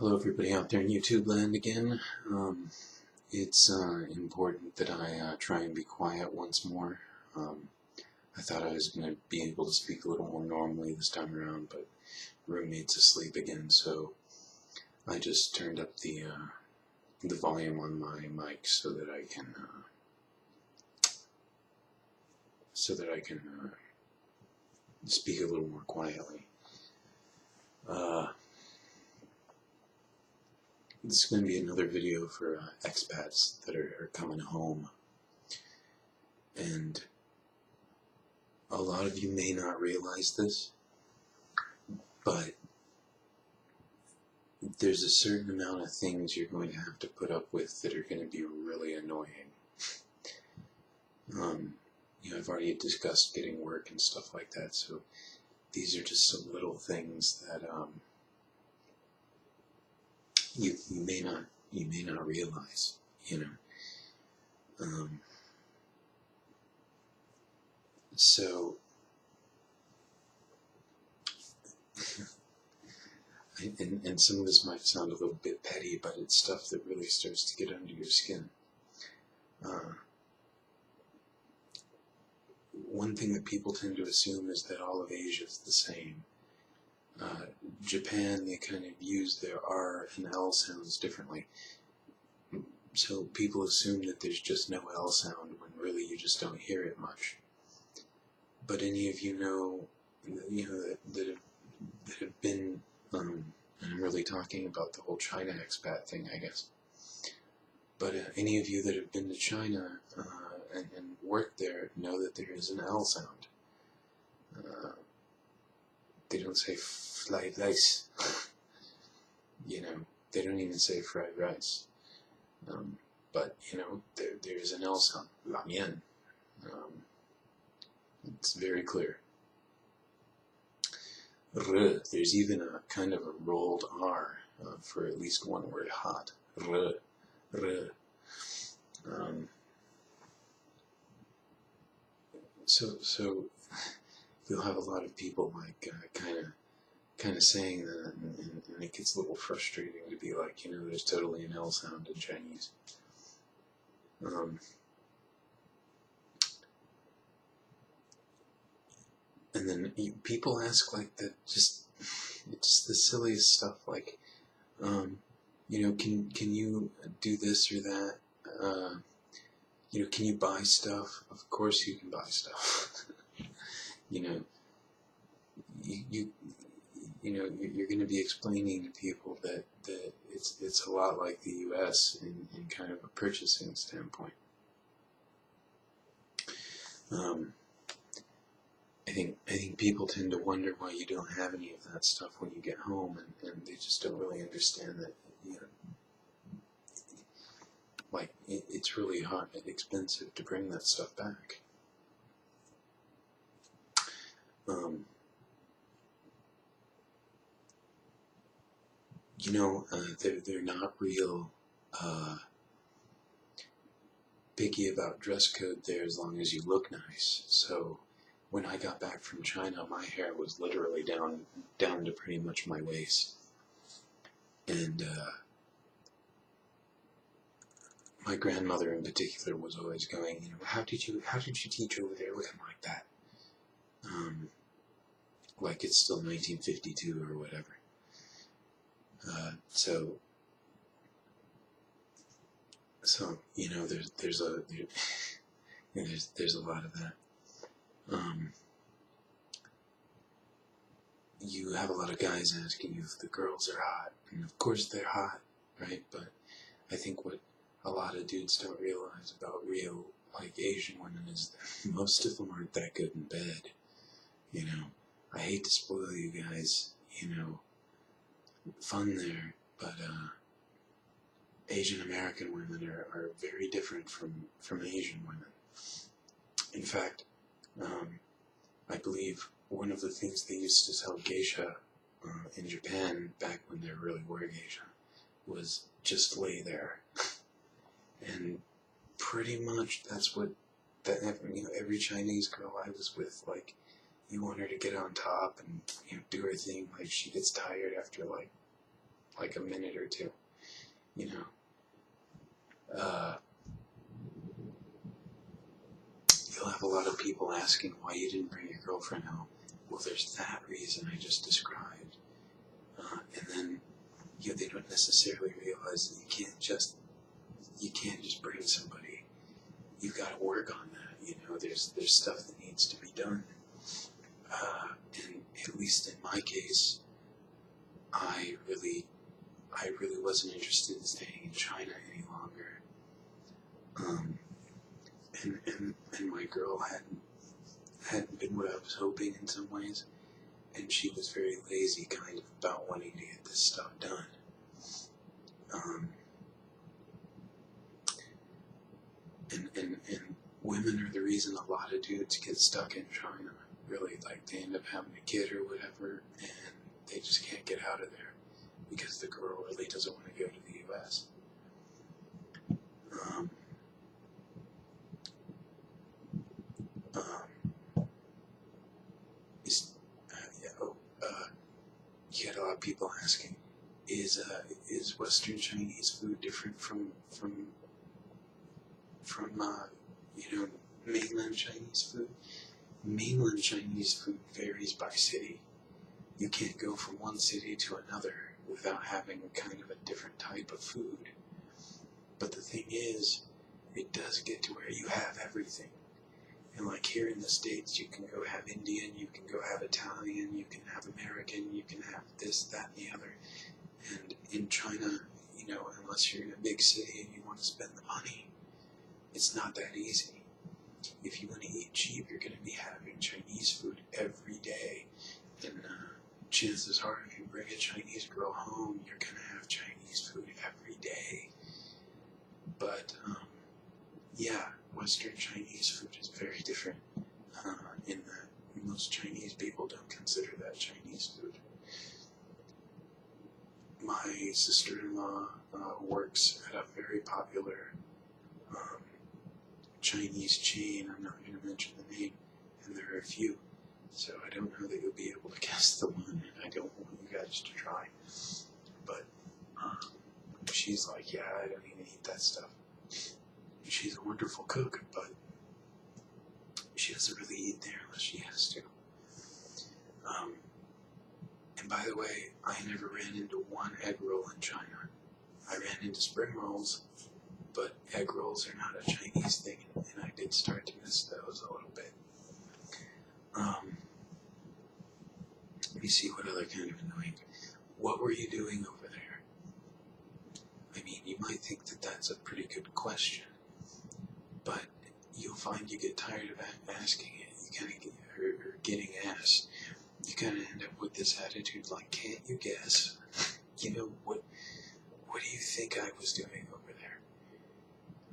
Hello everybody out there in YouTube land again. It's important that I try and be quiet once more. I thought I was going to be able to speak a little more normally this time around, but roommate's asleep again, so I just turned up the volume on my mic so that I can speak a little more quietly. This is going to be another video for expats that are coming home. And a lot of you may not realize this, but there's a certain amount of things you're going to have to put up with that are going to be really annoying. I've already discussed getting work and stuff like that, so these are just some little things that you may not realize, So and some of this might sound a little bit petty, but it's stuff that really starts to get under your skin. One thing that people tend to assume is that all of Asia is the same. Japan, they kind of use their R and L sounds differently. So people assume that there's just no L sound when really you just don't hear it much. But any of you know that have been, and I'm really talking about the whole China expat thing, I guess. But any of you that have been to China and worked there know that there is an L sound. They don't say fried rice. They don't even say fried rice. But there is an L sound. La mian. It's very clear. R. There's even a kind of a rolled R for at least one word, hot. R. So you'll have a lot of people like kind of saying that, and it gets a little frustrating to be like, there's totally an L sound in Chinese. And then people ask like that, it's the silliest stuff, like, can you do this or that? Can you buy stuff? Of course you can buy stuff. You're going to be explaining to people that it's a lot like the U.S. in kind of a purchasing standpoint. I think people tend to wonder why you don't have any of that stuff when you get home, and they just don't really understand that, it's really hard and expensive to bring that stuff back. They're not real picky about dress code there as long as you look nice. So when I got back from China, my hair was literally down to pretty much my waist. And my grandmother in particular was always going, how did you teach over there looking like that? Like it's still 1952 or whatever. So there's a lot of that. You have a lot of guys asking you if the girls are hot, and of course they're hot, right? But I think what a lot of dudes don't realize about real, Asian women is that most of them aren't that good in bed. I hate to spoil you guys, fun there, but Asian American women are very different from Asian women. In fact, I believe one of the things they used to tell geisha in Japan back when there really were geisha was just lay there. And pretty much that's what every Chinese girl I was with, you want her to get on top and do her thing, she gets tired after like a minute or two, you know. You'll have a lot of people asking why you didn't bring your girlfriend home. Well, there's that reason I just described. And then they don't necessarily realize that you can't just bring somebody. You've got to work on that. You know, there's stuff that needs to be done. And at least in my case, I really wasn't interested in staying in China any longer. And my girl hadn't been what I was hoping in some ways, and she was very lazy kind of about wanting to get this stuff done. And women are the reason a lot of dudes get stuck in China. Really, like they end up having a kid or whatever, and they just can't get out of there because the girl really doesn't want to go to the U.S. You had a lot of people asking, is Western Chinese food different from mainland Chinese food? Mainland Chinese food varies by city. You can't go from one city to another without having kind of a different type of food. But the thing is, it does get to where you have everything. And like here in the States, you can go have Indian, you can go have Italian, you can have American, you can have this, that, and the other. And in China, unless you're in a big city and you want to spend the money, it's not that easy. If you want to eat cheap, you're going to be having Chinese food every day. And chances are, if you bring a Chinese girl home, you're going to have Chinese food every day. But, Western Chinese food is very different in that most Chinese people don't consider that Chinese food. My sister-in-law works at a very popular Chinese chain. I'm not going to mention the name, and there are a few, so I don't know that you'll be able to guess the one, and I don't want you guys to try. But she's like, yeah, I don't even eat that stuff. She's a wonderful cook, but she doesn't really eat there unless she has to. And by the way, I never ran into one egg roll in China. I ran into spring rolls, but egg rolls are not a Chinese thing, and I did start to miss those a little bit. Let me see what other kind of annoying. What were you doing over there? I mean, you might think that that's a pretty good question, but you'll find you get tired of asking it. You kind of get, or getting asked. You kind of end up with this attitude like, can't you guess? What do you think I was doing over there?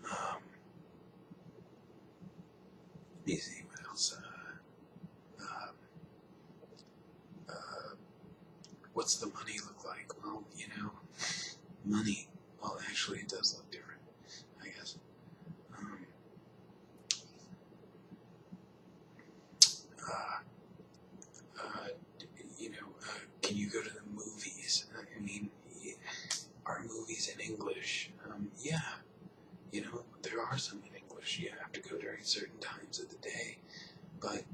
Let me see what else. What's the money look like? Well, money. Well, actually, it does look different, I guess. Can you go to the movies? I mean, are movies in English? Yeah. There are some in English. You have to go during certain times of the day. But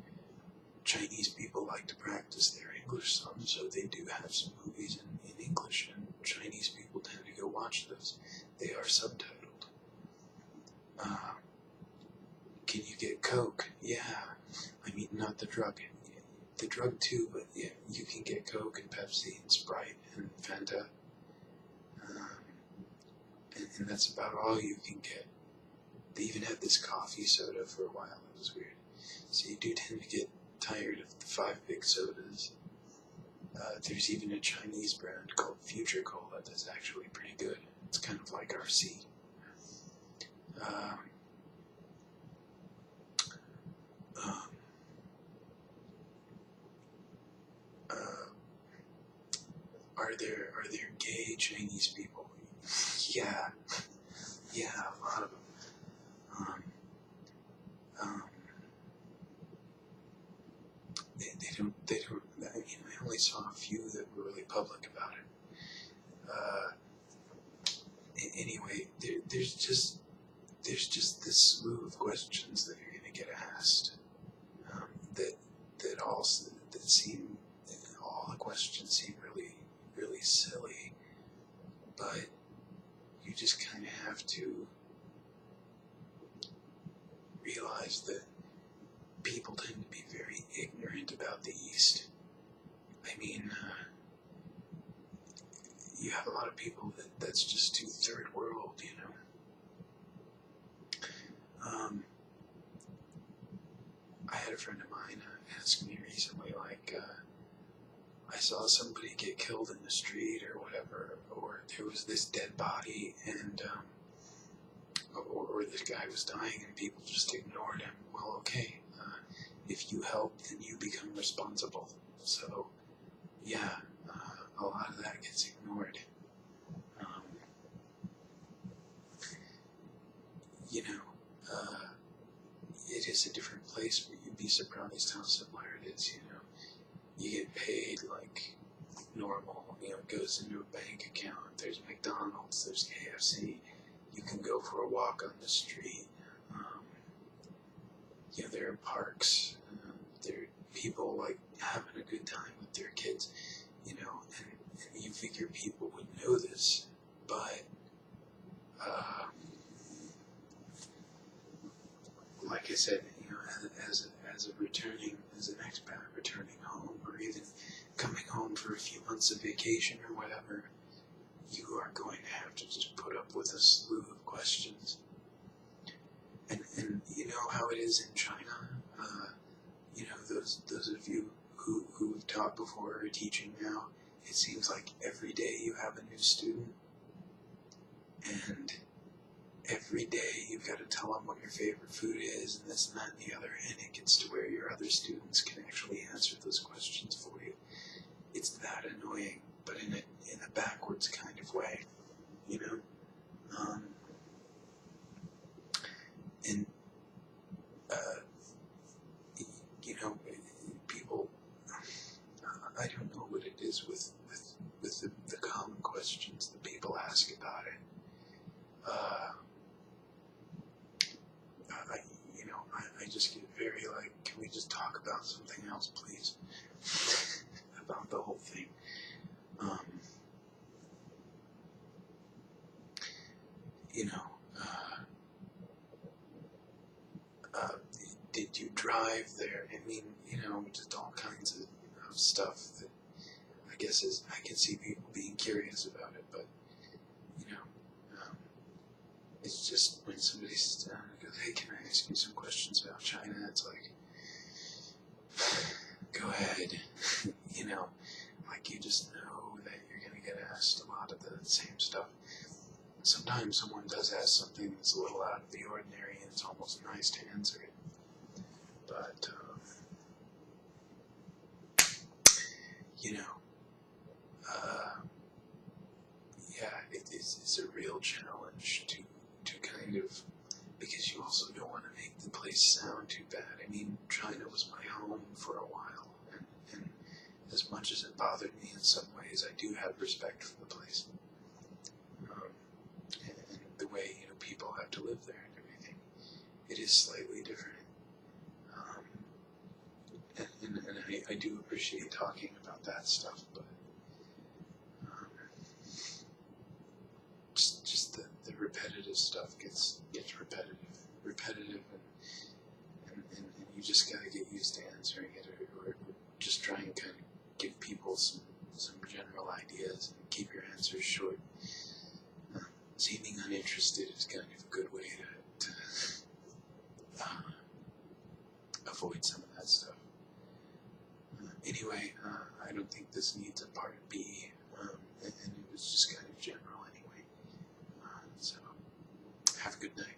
Chinese people like to practice their English some, so they do have some movies in English, and Chinese people tend to go watch those. They are subtitled. Can you get Coke? Yeah. I mean, not the drug. The drug too, but yeah, you can get Coke and Pepsi and Sprite and Fanta. And that's about all you can get. They even had this coffee soda for a while. It was weird. So you do tend to get tired of the 5 big sodas. There's even a Chinese brand called Future Cola that's actually pretty good. It's kind of like RC. Are there gay Chinese people? Yeah, a lot of them. They don't. I only saw a few that were really public about it. Anyway, there's just this slew of questions that you're going to get asked, that also that seem, all the questions seem really silly, but you just kind of have to realize that people tend to be very ignorant about the East. I mean, you have a lot of people that's just too third world, you know. I had a friend of mine ask me recently, like, I saw somebody get killed in the street or whatever, or there was this dead body, and or this guy was dying and people just ignored him. Well, okay, if you help, then you become responsible. So, yeah, a lot of that gets ignored. You know, it is a different place, but you'd be surprised how similar it is, you know. You get paid like normal, you know, it goes into a bank account, there's McDonald's, there's KFC, you can go for a walk on the street, you know, there are parks, there are people like having a good time with their kids, you know, and you figure people would know this, but, like I said, you know, as an expat returning home, or even coming home for a few months of vacation or whatever, you are going to have to just put up with a slew of questions. And you know how it is in China. You know, those of you who've taught before or are teaching now, it seems like every day you have a new student, and every day you've got to tell them what your favorite food is, and this and that and the other, and it gets to where your other students can actually answer those questions for you. It's that annoying, but in a backwards kind of way, you know. And you know, people, I don't know what it is with the common questions that people ask about it. I just get very like, can we just talk about something else, please? About the whole thing. You know, did you drive there? I mean, you know, just all kinds of stuff that I guess I can see people being curious about it, but, you know, it's just when somebody sits down and goes, hey, can I ask you some questions about China? It's like, go ahead. You know, like you just know that you're going to get asked a lot of the same stuff. Sometimes someone does ask something that's a little out of the ordinary, and it's almost nice to answer it. But, you know, yeah, it's a real challenge to kind of, because you also don't want to make the place sound too bad. I mean, China was my home for a while, and as much as it bothered me in some ways, I do have respect for the place. And the way, you know, people have to live there and everything. It is slightly different. And I do appreciate talking about that stuff, but just the repetitive stuff gets repetitive, and you just gotta get used to answering it, or just try and kind of give people some general ideas and keep your answers short. Seeming uninterested is kind of a good way to avoid some of that stuff. Anyway, I don't think this needs a part B, and it was just kind of general anyway. So, have a good night.